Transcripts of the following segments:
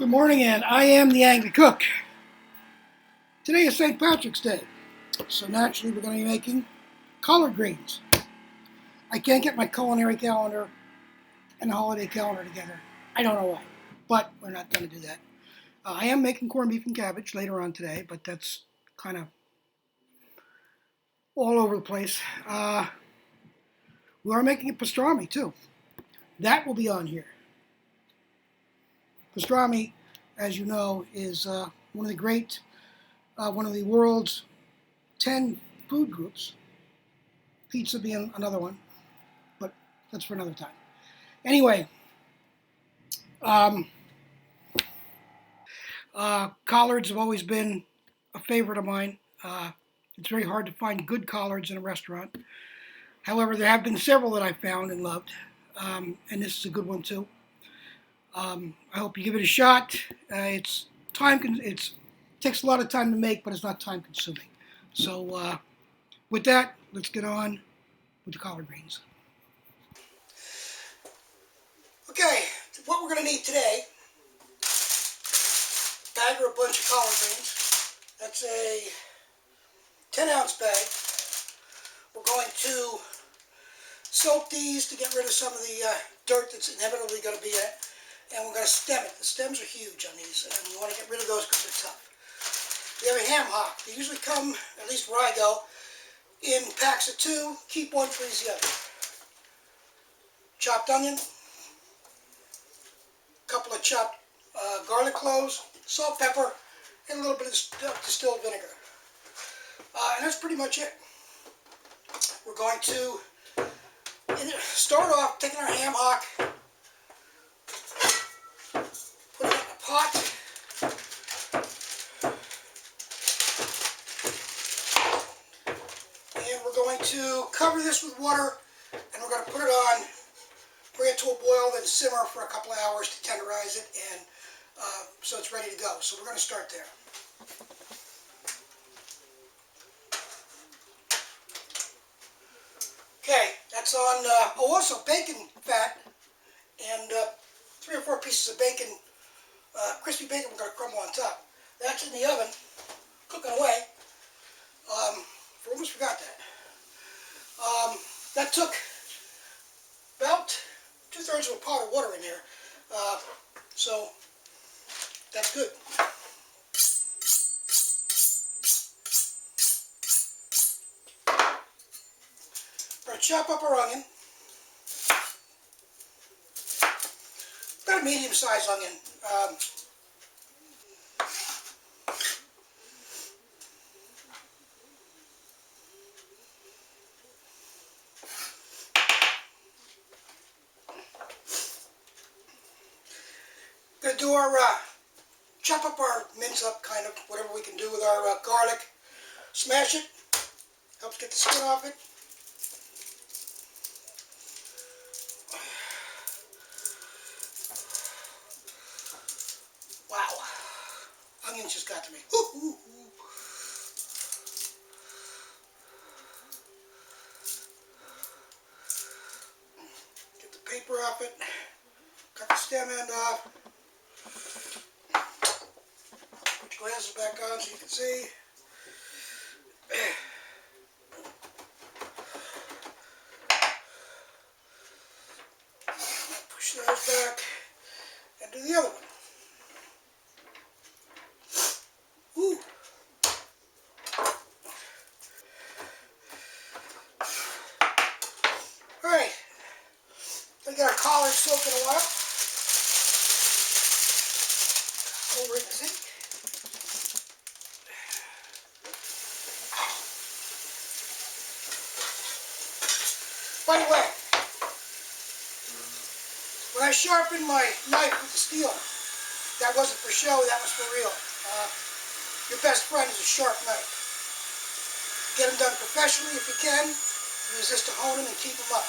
Good morning, and I am the Angry Cook. Today is St. Patrick's Day, so naturally we're going to be making collard greens. I can't get my culinary calendar and the holiday calendar together. I don't know why, but we're not going to do that. I am making corned beef and cabbage later on today, but that's kind of all over the place. We are making a pastrami too. That will be on here. Pastrami, as you know, is one of the world's 10 food groups. Pizza being another one, but that's for another time. Anyway, collards have always been a favorite of mine. It's very hard to find good collards in a restaurant. However, there have been several that I found and loved, and this is a good one too. I hope you give it a shot. It takes a lot of time to make, but it's not time consuming. So with that, let's get on with the collard greens. Okay, what we're going to need today, bag or a bunch of collard greens. That's a 10-ounce bag. We're going to soak these to get rid of some of the dirt that's inevitably going to be in it. And we're going to stem it. The stems are huge on these, and you want to get rid of those because they're tough. We have a ham hock. They usually come, at least where I go, in packs of 2. Keep one, freeze the other. Chopped onion, a couple of chopped garlic cloves, salt, pepper, and a little bit of distilled vinegar. And that's pretty much it. We're going to start off taking our ham hock, put it in a pot, and we're going to cover this with water, and we're going to put it on, bring it to a boil, then simmer for a couple of hours to tenderize it, and so it's ready to go. So we're going to start there. Okay, that's on, also bacon fat, and 3 or 4 pieces of bacon, crispy bacon we're going to crumble on top. That's in the oven, cooking away. I almost forgot that. That took about 2/3 of a pot of water in there, so that's good. We're going to chop up our onion. About a medium-sized onion. Going to do our chop up our mince up, kind of whatever we can do with our garlic. Smash it. Helps get the skin off it. Wow, onions just got to me. Ooh, ooh, ooh. Get the paper off it. Cut the stem end off. Put your glasses back on so you can see. Push those back and do the other one. Ooh. Alright. We got our collard soaked in a while. Over in the sink. By the way, when I sharpened my knife with the steel, that wasn't for show, that was for real. Your best friend is a sharp knife. Get them done professionally if you can. Use this to hone them and keep them up.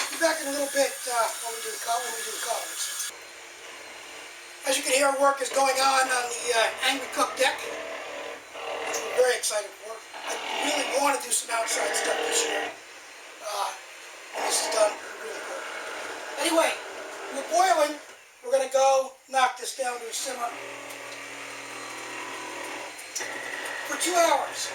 Be back in a little bit when we do the collards. As you can hear, work is going on the Angry Cook deck, which we're very excited for. I really want to do some outside stuff this year. When this is done, it'll be really cool. Anyway, we're We're going to go knock this down to a simmer for 2 hours.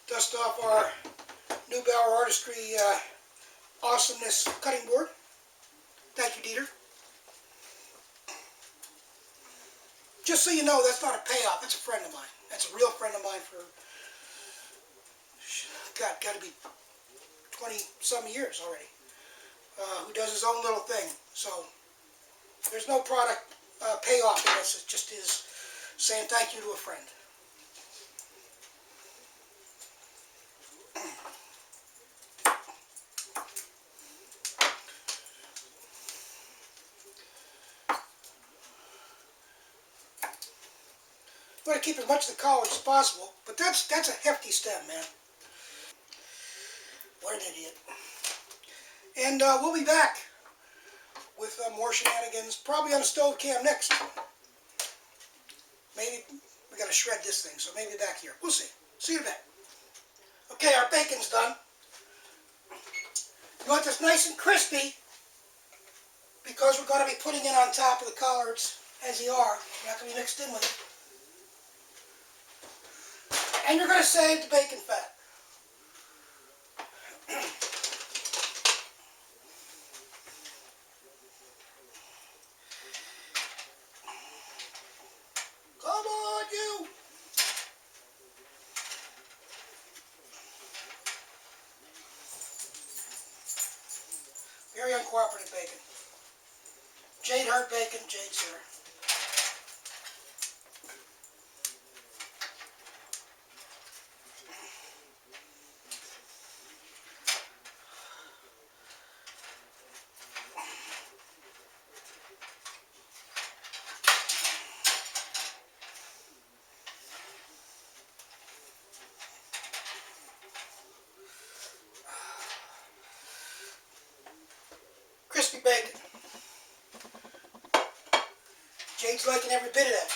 Dust off our Neubauer Artistry Awesomeness cutting board. Thank you, Dieter. Just so you know, that's not a payoff. That's a friend of mine. That's a real friend of mine for, God, got to be 20-some years already. Who does his own little thing. So there's no product payoff in this. It just is saying thank you to a friend. I'm going to keep as much of the Collards as possible, but that's a hefty stem, man. What an idiot. And we'll be back with more shenanigans, probably on a stove cam next. Maybe we got to shred this thing, so maybe back here. We'll see. See you in a bit. Okay, our bacon's done. You want this nice and crispy, because we're going to be putting it on top of the Collards as they are. They're not going to be mixed in with it. And you're going to save the bacon fat. Come on, you! Very uncooperative bacon. Jade heard bacon, Jade's here. Crispy bacon. Jade's liking every bit of that.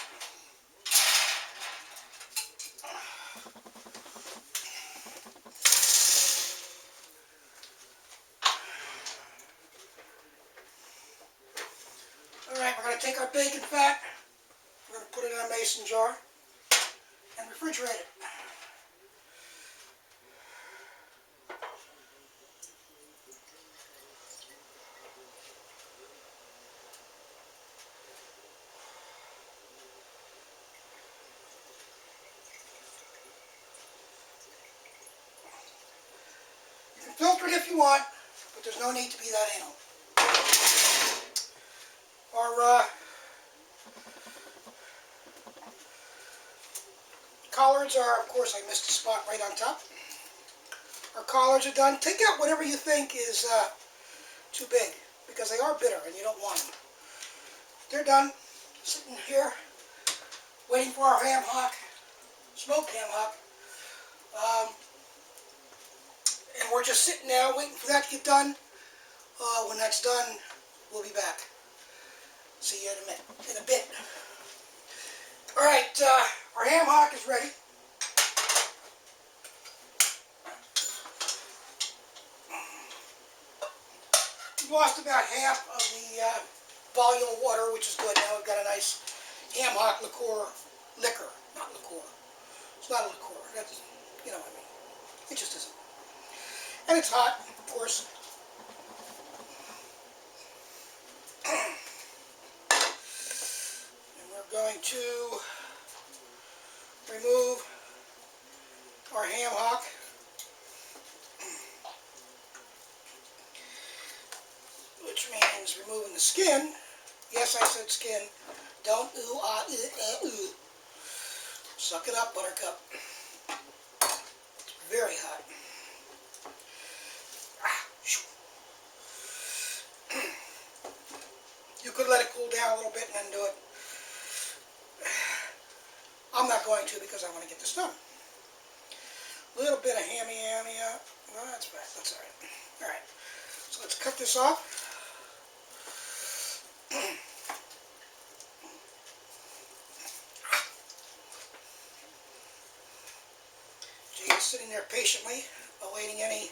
Alright, we're going to take our bacon fat, we're going to put it in a mason jar, and refrigerate it. You can filter it if you want, but there's no need to be that anal. Our Collards are, of course, I missed a spot right on top. Our Collards are done. Take out whatever you think is too big, because they are bitter and you don't want them. They're done. Sitting here, waiting for our ham hock, smoked ham hock. And we're just sitting now, waiting for that to get done. When that's done, we'll be back. See you in a bit. Alright, our ham hock is ready. We've lost about half of the volume of water, which is good. Now we've got a nice ham hock liqueur. Not liqueur. It's not a liqueur. That's, you know what I mean. It just isn't. And it's hot, of course. And we're going to remove our ham hock. Which means removing the skin. Yes, I said skin. Don't ooh, ah, ooh. Suck it up, buttercup. It's very hot. You could let it cool down a little bit and then do it. I'm not going to because I want to get this done. A little bit of hammy out. No, that's fine. That's all right. All right. So let's cut this off. Jay is sitting there patiently, awaiting any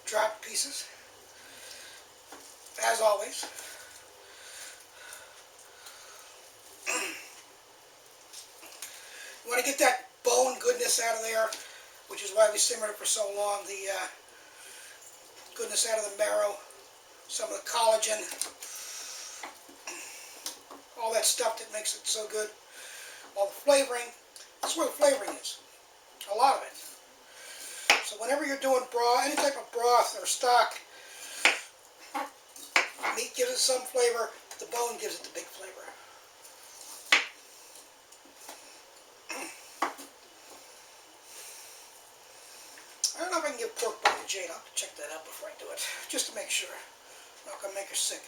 dropped pieces, as always. You want to get that bone goodness out of there, which is why we simmered it for so long. The goodness out of the marrow, some of the collagen, all that stuff that makes it so good. All the flavoring, that's where the flavoring is, a lot of it. So whenever you're doing broth, any type of broth or stock, meat gives it some flavor, the bone gives it the big flavor. I don't know if I can give pork bone to Jade. I'll have to check that out before I do it, just to make sure. I'm not going to make her sick.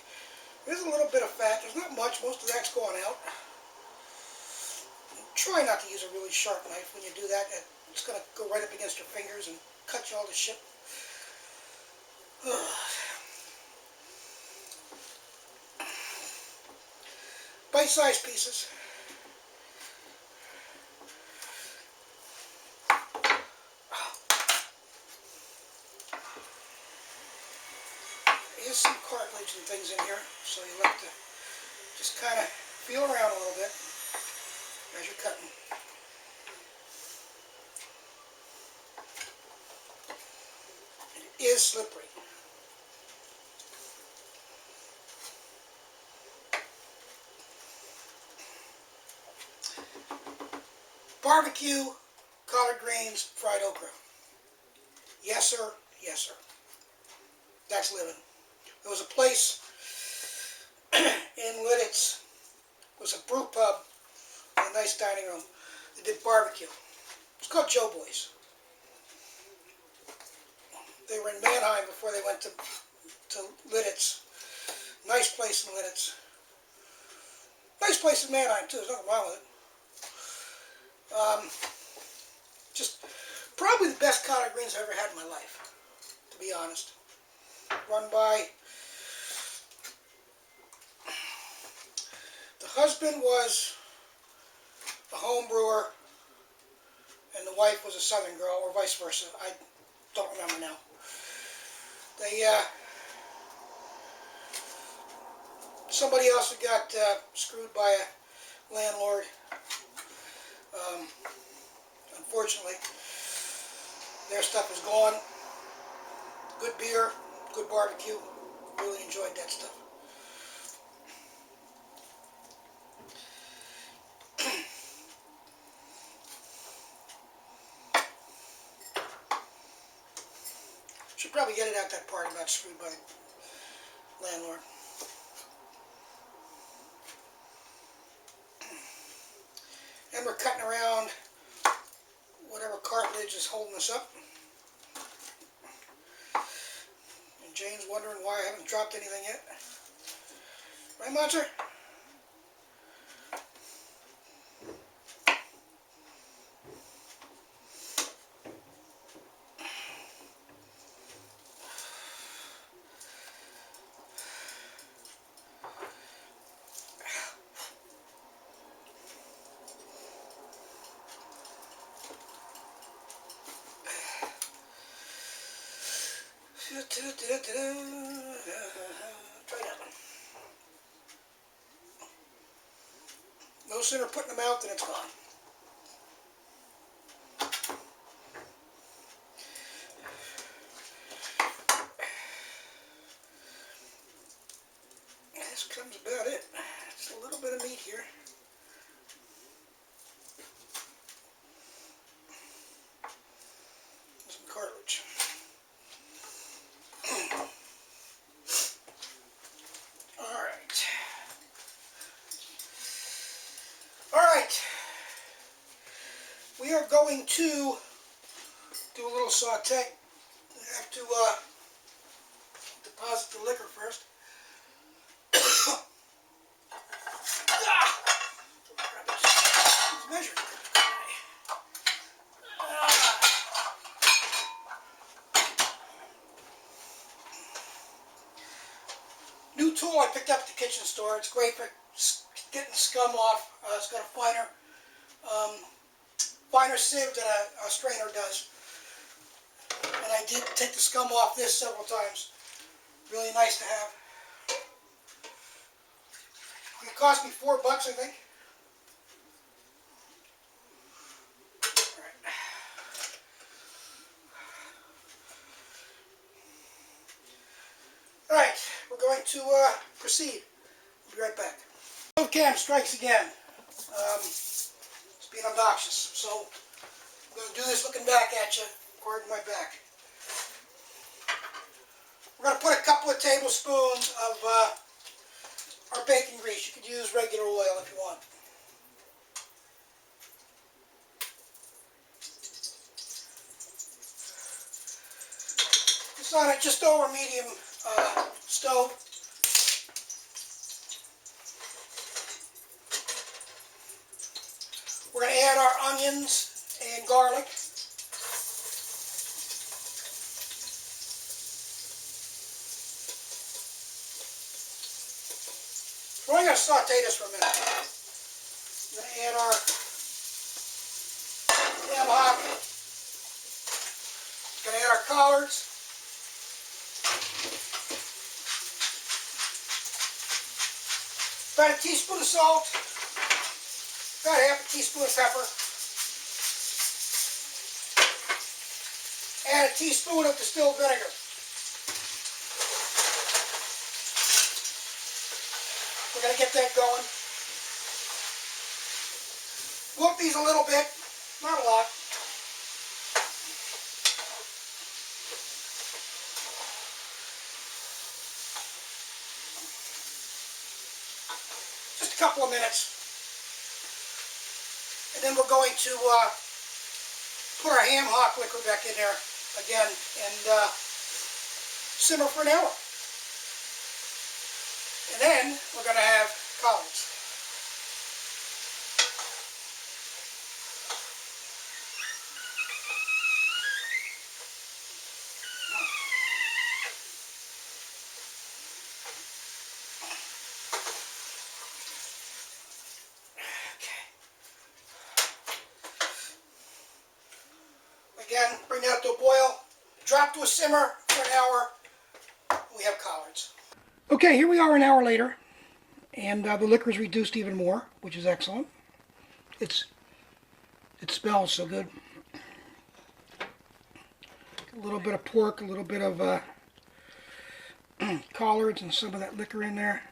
There's a little bit of fat. There's not much. Most of that's going out. Try not to use a really sharp knife. When you do that, it's going to go right up against your fingers and cut you all to shit. Bite-sized pieces. There's some cartilage and things in here, so you have to just kind of feel around a little bit as you're cutting. It is slippery. Barbecue, collard greens, fried okra. Yes, sir. Yes, sir. That's living. There was a place in Lidditz. It was a brew pub, a nice dining room. They did barbecue. It's called Joe Boy's. They were in Mannheim before they went to Lidditz. Nice place in Lidditz. Nice place in Mannheim too. There's nothing wrong with it. Just probably the best collard greens I've ever had in my life, to be honest. Run by. The husband was a home brewer and the wife was a southern girl, or vice versa. I don't remember now. They, somebody else who got screwed by a landlord. Unfortunately, their stuff is gone. Good beer, good barbecue. Really enjoyed that stuff. Should probably get it out that part about screwed by the landlord. And we're cutting around whatever cartilage is holding us up. And Jane's wondering why I haven't dropped anything yet. Right, Monster? Try that one. No sooner putting them out than it's gone. This comes about it. Just a little bit of meat here. Some cartilage. We are going to do a little saute. We have to deposit the liquor first. It's measured. tool I picked up at the kitchen store. It's great for getting scum off. It's got a finer sieve than a strainer does. And I did take the scum off this several times. Really nice to have. It cost me $4, I think. Alright, we're going to proceed. We'll be right back. Stove cam strikes again. It's being obnoxious. So I'm going to do this looking back at you, according to my back. We're going to put a couple of tablespoons of our bacon grease. You could use regular oil if you want. It's on a just over medium stove. We're going to add our onions and garlic. We're only going to saute this for a minute. We're going to add our ham hock. We're going to add our collards. About a teaspoon of salt. About half a teaspoon of pepper. And a teaspoon of distilled vinegar. We're going to get that going. Cook these a little bit, not a lot. Just a couple of minutes. And then we're going to put our ham hock liquor back in there again and simmer for an hour. And then we're going to have collards. Again, bring that to a boil, drop to a simmer for an hour, we have collards. Okay, here we are an hour later, and the liquor's reduced even more, which is excellent. It smells so good. A little bit of pork, a little bit of collards, and some of that liquor in there.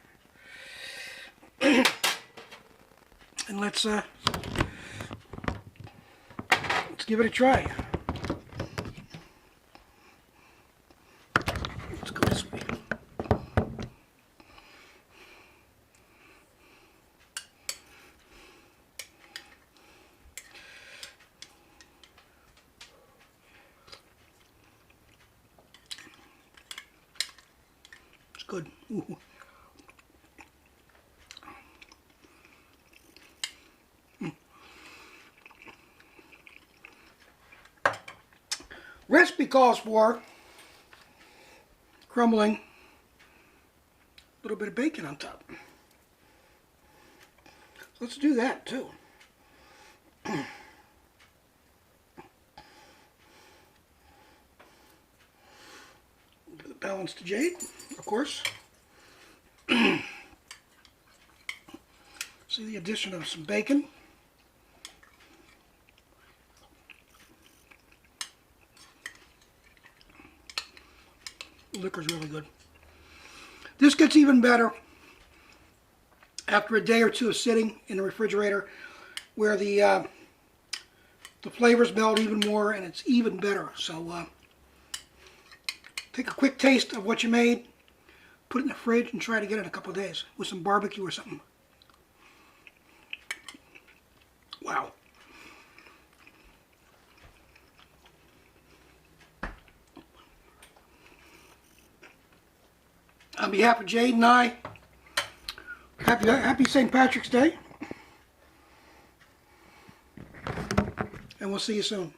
And let's give it a try. Let's go this way. It's good. Ooh. Recipe calls for crumbling a little bit of bacon on top. Let's do that too. Balance to jade, of course. See the addition of some bacon. The liquor's really good. This gets even better after a day or two of sitting in the refrigerator, where the flavors meld even more and it's even better. So take a quick taste of what you made, put it in the fridge, and try it again in a couple of days with some barbecue or something. Wow. On behalf of Jade and I, happy St. Patrick's Day, and we'll see you soon.